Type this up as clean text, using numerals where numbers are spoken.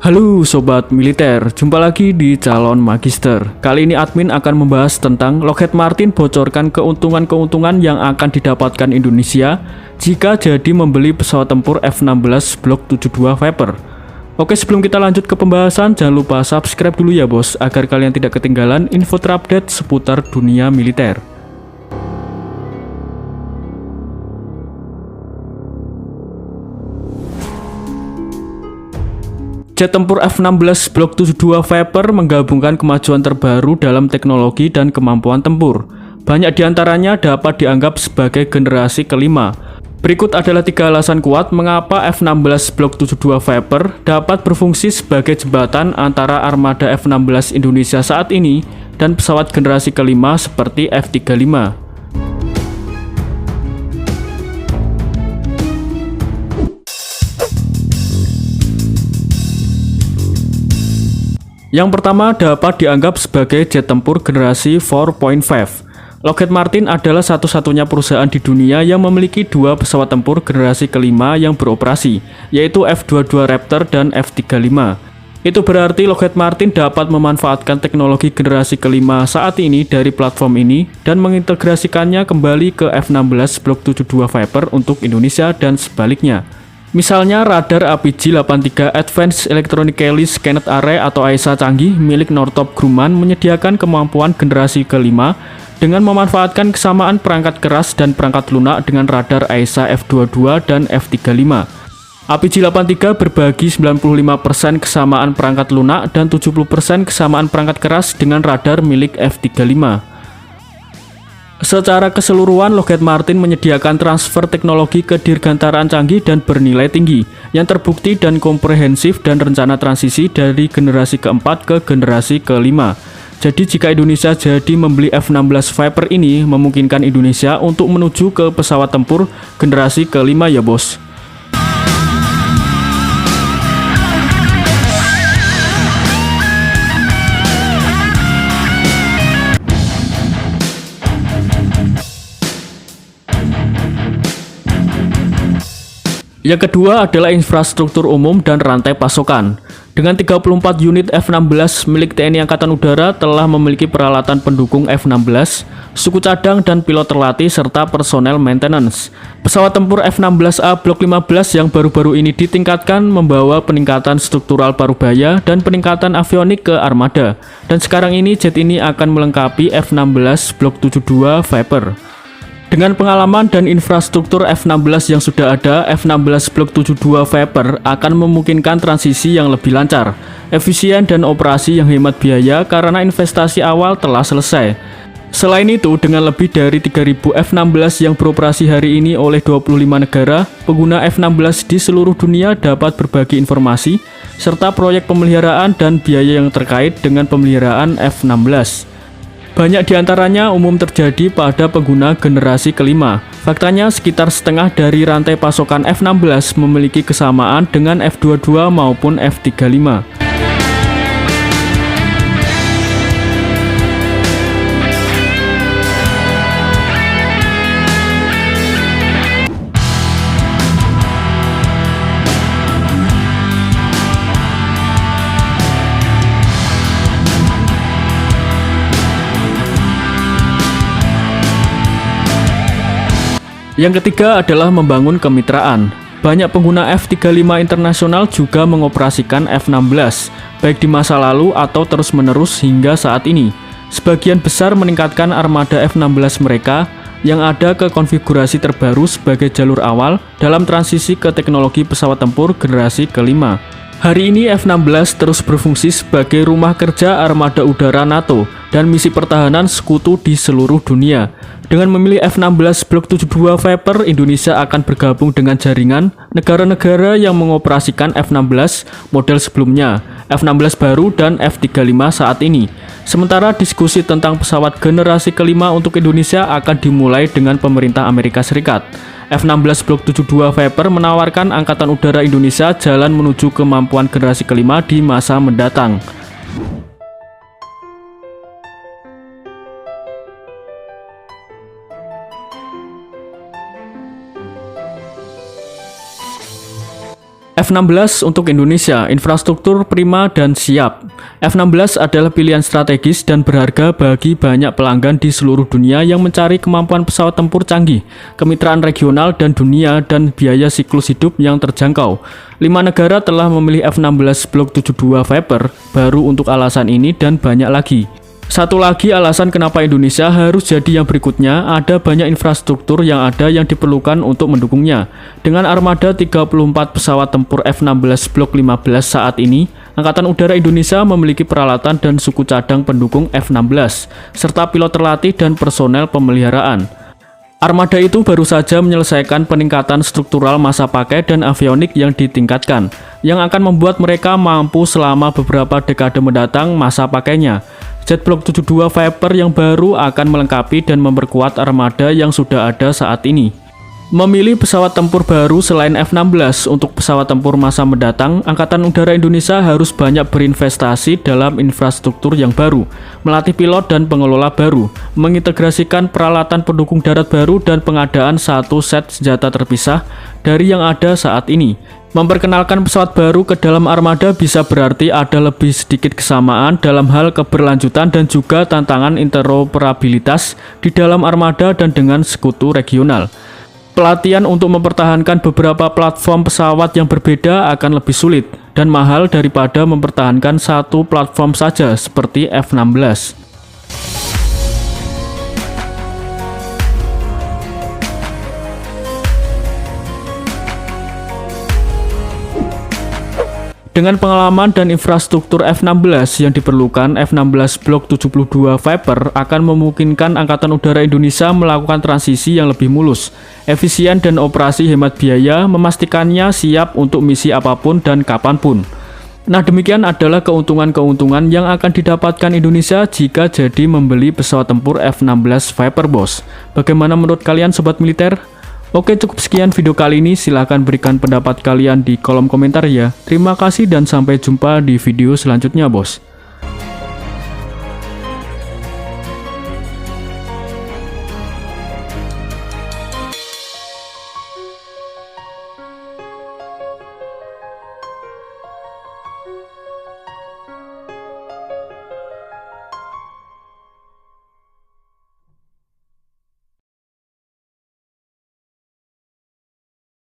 Halo Sobat Militer, jumpa lagi di Calon Magister. Kali ini admin akan membahas tentang Lockheed Martin bocorkan keuntungan-keuntungan yang akan didapatkan Indonesia jika jadi membeli pesawat tempur F-16 Block 72 Viper. Oke, sebelum kita lanjut ke pembahasan, jangan lupa subscribe dulu ya bos, agar kalian tidak ketinggalan info terupdate seputar dunia militer. Jet tempur F-16 Block 72 Viper menggabungkan kemajuan terbaru dalam teknologi dan kemampuan tempur. Banyak diantaranya dapat dianggap sebagai generasi kelima. Berikut adalah 3 alasan kuat mengapa F-16 Block 72 Viper dapat berfungsi sebagai jembatan antara armada F-16 Indonesia saat ini dan pesawat generasi kelima seperti F-35. Yang pertama dapat dianggap sebagai jet tempur generasi 4.5. Lockheed Martin adalah satu-satunya perusahaan di dunia yang memiliki 2 pesawat tempur generasi kelima yang beroperasi, yaitu F-22 Raptor dan F-35. Itu berarti Lockheed Martin dapat memanfaatkan teknologi generasi kelima saat ini dari platform ini dan mengintegrasikannya kembali ke F-16 Block 72 Viper untuk Indonesia dan sebaliknya. Misalnya radar APG-83 Advanced Electronically Scanned Array atau AESA canggih milik Northrop Grumman menyediakan kemampuan generasi kelima dengan memanfaatkan kesamaan perangkat keras dan perangkat lunak dengan radar AESA F-22 dan F-35. APG-83 berbagi 95% kesamaan perangkat lunak dan 70% kesamaan perangkat keras dengan radar milik F-35. Secara keseluruhan, Lockheed Martin menyediakan transfer teknologi ke dirgantaraan canggih dan bernilai tinggi, yang terbukti dan komprehensif dan rencana transisi dari generasi keempat ke generasi kelima. Jadi jika Indonesia jadi membeli F-16 Viper ini, memungkinkan Indonesia untuk menuju ke pesawat tempur generasi kelima ya bos. Yang kedua adalah infrastruktur umum dan rantai pasokan. Dengan 34 unit F-16 milik TNI Angkatan Udara telah memiliki peralatan pendukung F-16, suku cadang dan pilot terlatih serta personel maintenance. Pesawat tempur F-16A Block 15 yang baru-baru ini ditingkatkan membawa peningkatan struktural parubaya dan peningkatan avionik ke armada. Dan sekarang ini jet ini akan melengkapi F-16 Block 72 Viper. Dengan pengalaman dan infrastruktur F-16 yang sudah ada, F-16 Block 72 Viper akan memungkinkan transisi yang lebih lancar, efisien dan operasi yang hemat biaya karena investasi awal telah selesai. Selain itu, dengan lebih dari 3.000 F-16 yang beroperasi hari ini oleh 25 negara, pengguna F-16 di seluruh dunia dapat berbagi informasi, serta proyek pemeliharaan dan biaya yang terkait dengan pemeliharaan F-16. Banyak diantaranya umum terjadi pada pengguna generasi kelima. Faktanya sekitar setengah dari rantai pasokan F-16 memiliki kesamaan dengan F-22 maupun F-35. Yang ketiga adalah membangun kemitraan. Banyak pengguna F-35 internasional juga mengoperasikan F-16, baik di masa lalu atau terus-menerus hingga saat ini. Sebagian besar meningkatkan armada F-16 mereka yang ada ke konfigurasi terbaru sebagai jalur awal dalam transisi ke teknologi pesawat tempur generasi kelima. Hari ini F-16 terus berfungsi sebagai rumah kerja armada udara NATO dan misi pertahanan sekutu di seluruh dunia. Dengan memilih F-16 Block 72 Viper, Indonesia akan bergabung dengan jaringan negara-negara yang mengoperasikan F-16 model sebelumnya, F-16 baru dan F-35 saat ini. Sementara diskusi tentang pesawat generasi kelima untuk Indonesia akan dimulai dengan pemerintah Amerika Serikat. F-16 Block 72 Viper menawarkan Angkatan Udara Indonesia jalan menuju kemampuan generasi kelima di masa mendatang. F-16 untuk Indonesia, infrastruktur prima dan siap. F-16 adalah pilihan strategis dan berharga bagi banyak pelanggan di seluruh dunia yang mencari kemampuan pesawat tempur canggih, kemitraan regional dan dunia, dan biaya siklus hidup yang terjangkau. 5 negara telah memilih F-16 Block 72 Viper baru untuk alasan ini dan banyak lagi. Satu lagi alasan kenapa Indonesia harus jadi yang berikutnya, ada banyak infrastruktur yang diperlukan untuk mendukungnya. Dengan armada 34 pesawat tempur F-16 Block 15 saat ini, Angkatan Udara Indonesia memiliki peralatan dan suku cadang pendukung F-16, serta pilot terlatih dan personel pemeliharaan. Armada itu baru saja menyelesaikan peningkatan struktural masa pakai dan avionik yang ditingkatkan, yang akan membuat mereka mampu selama beberapa dekade mendatang masa pakainya. Jet Block 72 Viper yang baru akan melengkapi dan memperkuat armada yang sudah ada saat ini. Memilih pesawat tempur baru selain F-16 untuk pesawat tempur masa mendatang, Angkatan Udara Indonesia harus banyak berinvestasi dalam infrastruktur yang baru, melatih pilot dan pengelola baru, mengintegrasikan peralatan pendukung darat baru, dan pengadaan satu set senjata terpisah dari yang ada saat ini. Memperkenalkan pesawat baru ke dalam armada bisa berarti ada lebih sedikit kesamaan dalam hal keberlanjutan dan juga tantangan interoperabilitas di dalam armada dan dengan sekutu regional. Pelatihan untuk mempertahankan beberapa platform pesawat yang berbeda akan lebih sulit dan mahal daripada mempertahankan satu platform saja seperti F-16. Dengan pengalaman dan infrastruktur F-16 yang diperlukan, F-16 Block 72 Viper akan memungkinkan Angkatan Udara Indonesia melakukan transisi yang lebih mulus, efisien dan operasi hemat biaya, memastikannya siap untuk misi apapun dan kapanpun. Nah, demikian adalah keuntungan-keuntungan yang akan didapatkan Indonesia jika jadi membeli pesawat tempur F-16 Viper, bos. Bagaimana menurut kalian, sobat militer? Oke, cukup sekian video kali ini. Silahkan berikan pendapat kalian di kolom komentar ya. Terima kasih dan sampai jumpa di video selanjutnya, bos.